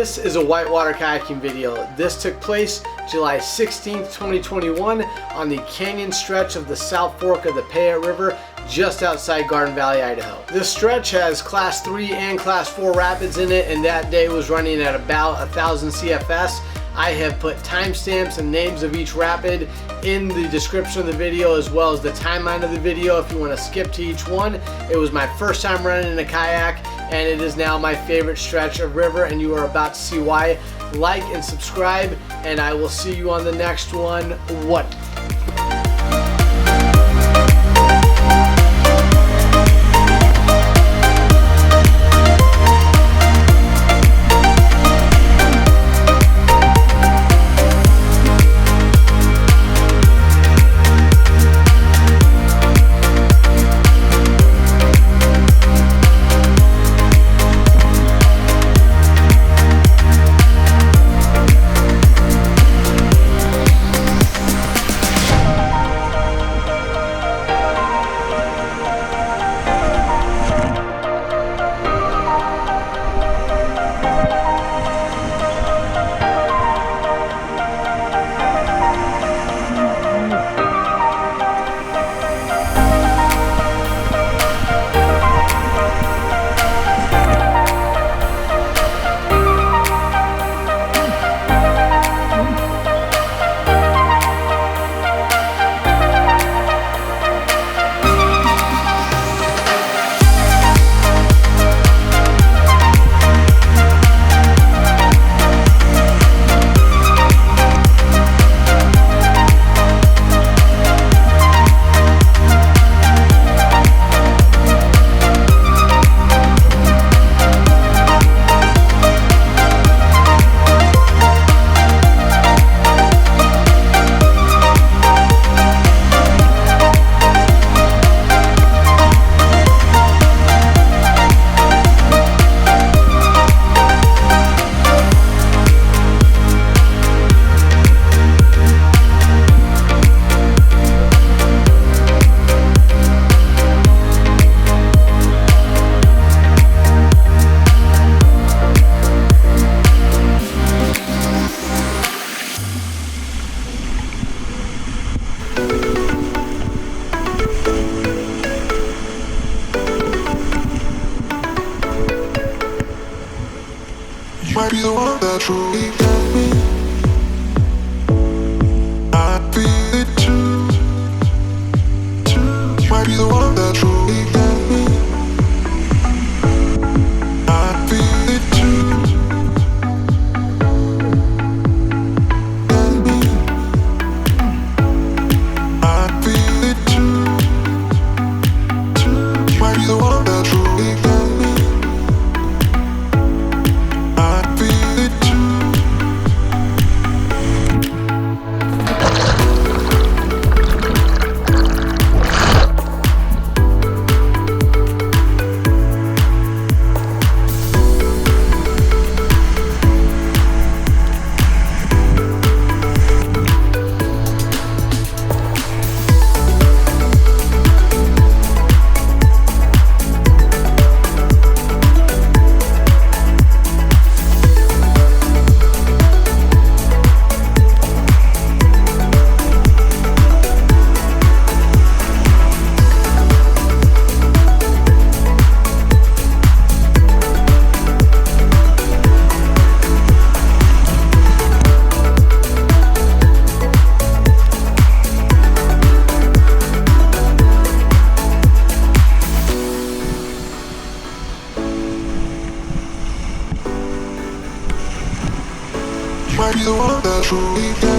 This is a whitewater kayaking video. This took place July 16th, 2021 on the canyon stretch of the South Fork of the Payette River just outside Garden Valley, Idaho. This stretch has class 3 and class 4 rapids in it, and that day was running at about 1,000 CFS. I have put timestamps and names of each rapid in the description of the video, as well as the timeline of the video if you want to skip to each one. It was my first time running in a kayak, and it is now my favorite stretch of river, and you are about to see why. Like and subscribe, and I will see you on the next one. What? Might be the one that truly got me. I feel it too. Might be the one that truly got me. I feel it too. I feel it too. Might be the one that truly got me. Might be the one that truly